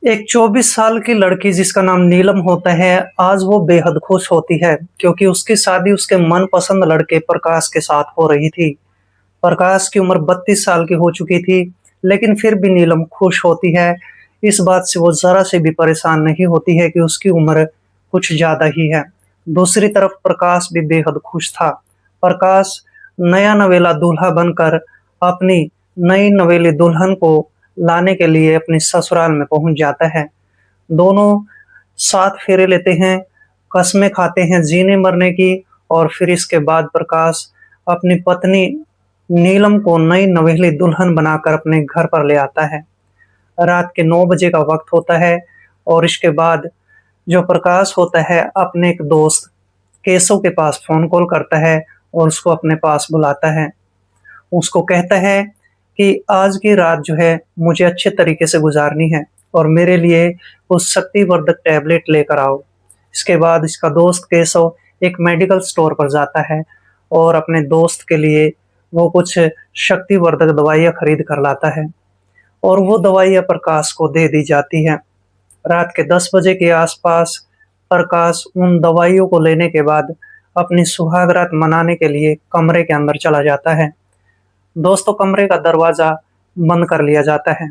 एक 24 साल की लड़की जिसका नाम नीलम होता है, आज वो बेहद खुश होती है क्योंकि उसकी शादी उसके मनपसंद लड़के प्रकाश के साथ हो रही थी। प्रकाश की उम्र 32 साल की हो चुकी थी, लेकिन फिर भी नीलम खुश होती है। इस बात से वो ज़रा से भी परेशान नहीं होती है कि उसकी उम्र कुछ ज़्यादा ही है। दूसरी तरफ प्रकाश भी बेहद खुश था। प्रकाश नया नवेला दूल्हा बनकर अपनी नई नवेली दुल्हन को लाने के लिए अपने ससुराल में पहुंच जाता है। दोनों साथ फेरे लेते हैं, कस्में खाते हैं जीने मरने की, और फिर इसके बाद प्रकाश अपनी पत्नी नीलम को नई नवेली दुल्हन बनाकर अपने घर पर ले आता है। रात के 9 बजे का वक्त होता है और इसके बाद जो प्रकाश होता है अपने एक दोस्त केशव के पास फ़ोन कॉल करता है और उसको अपने पास बुलाता है। उसको कहता है कि आज की रात जो है मुझे अच्छे तरीके से गुजारनी है और मेरे लिए उस शक्तिवर्धक टैबलेट लेकर आओ। इसके बाद इसका दोस्त केशव एक मेडिकल स्टोर पर जाता है और अपने दोस्त के लिए वो कुछ शक्तिवर्धक दवाइयाँ खरीद कर लाता है और वो दवाइयाँ प्रकाश को दे दी जाती हैं। रात के 10 बजे के आसपास प्रकाश उन दवाइयों को लेने के बाद अपनी सुहागरात मनाने के लिए कमरे के अंदर चला जाता है। दोस्तों, कमरे का दरवाजा बंद कर लिया जाता है।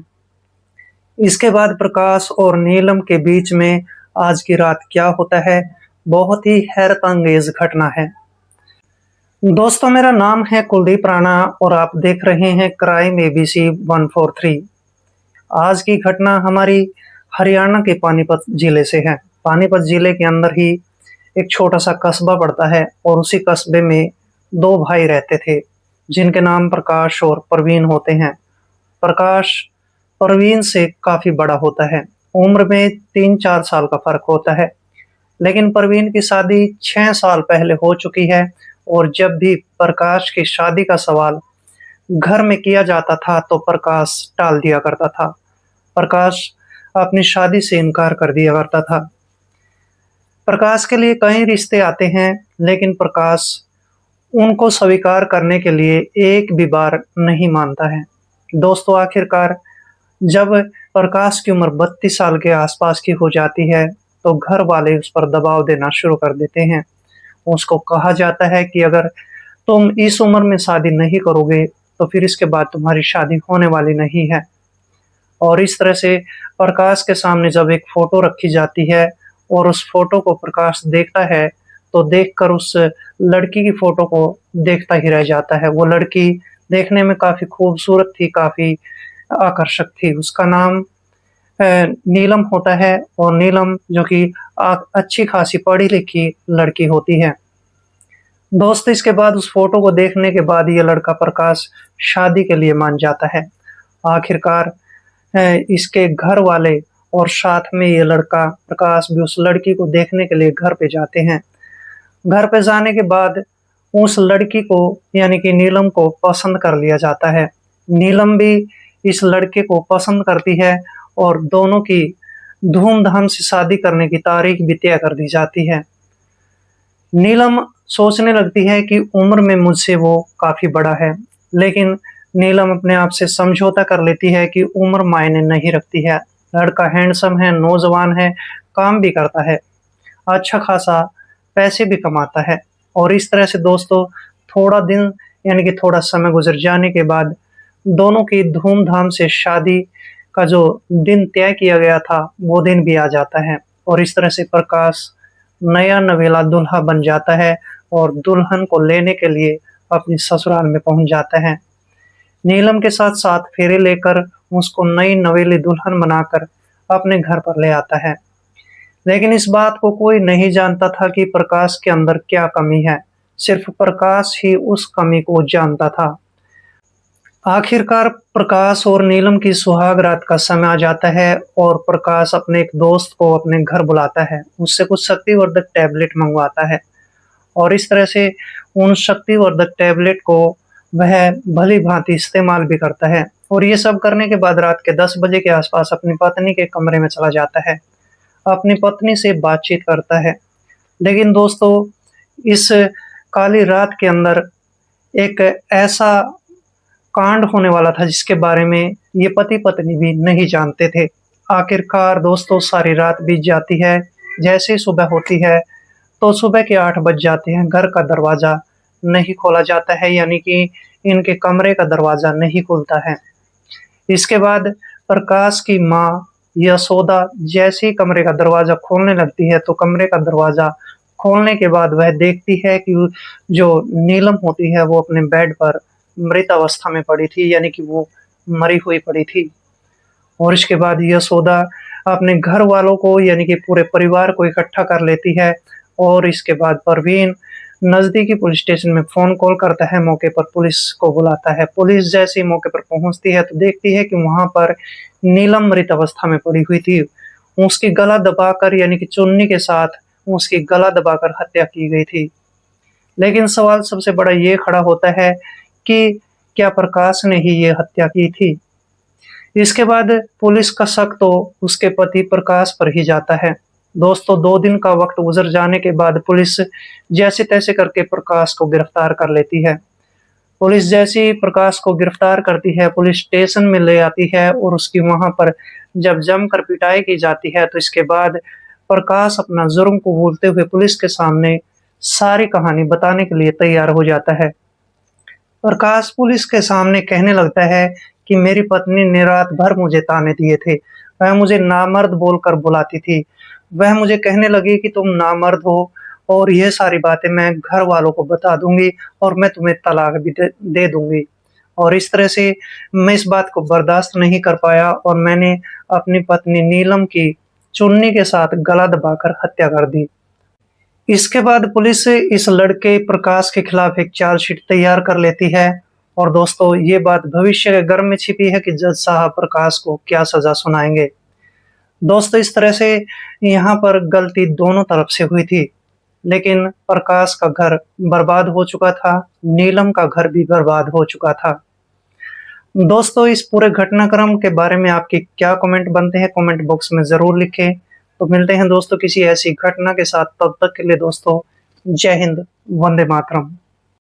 इसके बाद प्रकाश और नीलम के बीच में आज की रात क्या होता है, बहुत ही हैरत अंगेज घटना है। दोस्तों, मेरा नाम है कुलदीप राणा और आप देख रहे हैं क्राइम एबीसी 143। आज की घटना हमारी हरियाणा के पानीपत जिले से है। पानीपत जिले के अंदर ही एक छोटा सा कस्बा पड़ता है और उसी कस्बे में दो भाई रहते थे जिनके नाम प्रकाश और प्रवीण होते हैं। प्रकाश प्रवीण से काफी बड़ा होता है, उम्र में 3-4 साल का फर्क होता है, लेकिन प्रवीण की शादी 6 साल पहले हो चुकी है और जब भी प्रकाश की शादी का सवाल घर में किया जाता था तो प्रकाश टाल दिया करता था। प्रकाश अपनी शादी से इनकार कर दिया करता था। प्रकाश के लिए कई रिश्ते आते हैं, लेकिन प्रकाश उनको स्वीकार करने के लिए एक भी बार नहीं मानता है। दोस्तों, आखिरकार जब प्रकाश की उम्र 32 साल के आसपास की हो जाती है तो घर वाले उस पर दबाव देना शुरू कर देते हैं। उसको कहा जाता है कि अगर तुम इस उम्र में शादी नहीं करोगे तो फिर इसके बाद तुम्हारी शादी होने वाली नहीं है। और इस तरह से प्रकाश के सामने जब एक फोटो रखी जाती है और उस फोटो को प्रकाश देखता है तो देखकर उस लड़की की फोटो को देखता ही रह जाता है। वो लड़की देखने में काफी खूबसूरत थी, काफी आकर्षक थी। उसका नाम नीलम होता है और नीलम जो कि अच्छी खासी पढ़ी लिखी लड़की होती है। दोस्त, इसके बाद उस फोटो को देखने के बाद ये लड़का प्रकाश शादी के लिए मान जाता है। आखिरकार इसके घर वाले और साथ में ये लड़का प्रकाश भी उस लड़की को देखने के लिए घर पे जाते हैं। घर पे जाने के बाद उस लड़की को यानी कि नीलम को पसंद कर लिया जाता है। नीलम भी इस लड़के को पसंद करती है और दोनों की धूमधाम से शादी करने की तारीख भी तय कर दी जाती है। नीलम सोचने लगती है कि उम्र में मुझसे वो काफी बड़ा है, लेकिन नीलम अपने आप से समझौता कर लेती है कि उम्र मायने नहीं रखती है। लड़का हैंडसम है, नौजवान है, काम भी करता है, अच्छा खासा पैसे भी कमाता है। और इस तरह से दोस्तों, थोड़ा दिन यानी कि थोड़ा समय गुजर जाने के बाद दोनों की धूमधाम से शादी का जो दिन तय किया गया था वो दिन भी आ जाता है और इस तरह से प्रकाश नया नवेला दूल्हा बन जाता है और दुल्हन को लेने के लिए अपनी ससुराल में पहुंच जाता है। नीलम के साथ साथ फेरे लेकर उसको नई नवेली दुल्हन बनाकर अपने घर पर ले आता है, लेकिन इस बात को कोई नहीं जानता था कि प्रकाश के अंदर क्या कमी है। सिर्फ प्रकाश ही उस कमी को जानता था। आखिरकार प्रकाश और नीलम की सुहाग रात का समय आ जाता है और प्रकाश अपने एक दोस्त को अपने घर बुलाता है, उससे कुछ शक्तिवर्धक टैबलेट मंगवाता है और इस तरह से उन शक्तिवर्धक टैबलेट को वह भली भांति इस्तेमाल भी करता है। और ये सब करने के बाद रात के 10 बजे के आसपास अपनी पत्नी के कमरे में चला जाता है, अपनी पत्नी से बातचीत करता है। लेकिन दोस्तों, इस काली रात के अंदर एक ऐसा कांड होने वाला था जिसके बारे में ये पति पत्नी भी नहीं जानते थे। आखिरकार दोस्तों सारी रात बीत जाती है। जैसे ही सुबह होती है तो सुबह के 8 बज जाते हैं। घर का दरवाज़ा नहीं खोला जाता है, यानी कि इनके कमरे का दरवाज़ा नहीं खुलता है। इसके बाद प्रकाश की माँ यशोदा जैसे ही कमरे का दरवाज़ा खोलने लगती है, तो कमरे का दरवाज़ा खोलने के बाद वह देखती है कि जो नीलम होती है वो अपने बेड पर मृत अवस्था में पड़ी थी, यानी कि वो मरी हुई पड़ी थी। और इसके बाद यशोदा अपने घर वालों को यानी कि पूरे परिवार को इकट्ठा कर लेती है और इसके बाद परवीन नज़दीकी पुलिस स्टेशन में फ़ोन कॉल करता है, मौके पर पुलिस को बुलाता है। पुलिस जैसे ही मौके पर पहुँचती है तो देखती है कि वहाँ पर नीलम मृत अवस्था में पड़ी हुई थी। उसकी गला दबाकर यानी कि चुन्नी के साथ उसकी गला दबाकर हत्या की गई थी। लेकिन सवाल सबसे बड़ा ये खड़ा होता है कि क्या प्रकाश ने ही ये हत्या की थी? इसके बाद पुलिस का शक तो उसके पति प्रकाश पर ही जाता है। दोस्तों 2 दिन का वक्त गुजर जाने के बाद पुलिस जैसे-तैसे करके प्रकाश को गिरफ्तार कर लेती है। पुलिस जैसे ही प्रकाश को गिरफ्तार करती है, पुलिस स्टेशन में ले आती है और उसकी वहाँ पर जब जमकर पिटाई की जाती है, तो इसके बाद प्रकाश अपना जुर्म कबूलते हुए पुलिस के सामने सारी कहानी बताने के लिए तैयार हो जाता है। प्रकाश पुलिस के सामने कहने लगता है कि मेरी पत्नी ने रात भर मुझे ताने दिए थे। वह मुझे नामर्द बोलकर बुलाती थी। वह मुझे कहने लगी कि तुम नामर्द हो और ये सारी बातें मैं घर वालों को बता दूँगी और मैं तुम्हें तलाक भी दे दूँगी। और इस तरह से मैं इस बात को बर्दाश्त नहीं कर पाया और मैंने अपनी पत्नी नीलम की चुन्नी के साथ गला दबाकर हत्या कर दी। इसके बाद पुलिस इस लड़के प्रकाश के खिलाफ एक चार्जशीट तैयार कर लेती है और दोस्तों ये बात भविष्य के गर्भ में छिपी है कि जज साहब प्रकाश को क्या सजा सुनाएंगे। दोस्तों इस तरह से यहाँ पर गलती दोनों तरफ से हुई थी, लेकिन प्रकाश का घर बर्बाद हो चुका था, नीलम का घर भी बर्बाद हो चुका था। दोस्तों इस पूरे घटनाक्रम के बारे में आपके क्या कमेंट बनते हैं, कमेंट बॉक्स में ज़रूर लिखें। तो मिलते हैं दोस्तों किसी ऐसी घटना के साथ, तब तक के लिए दोस्तों जय हिंद, वंदे मातरम।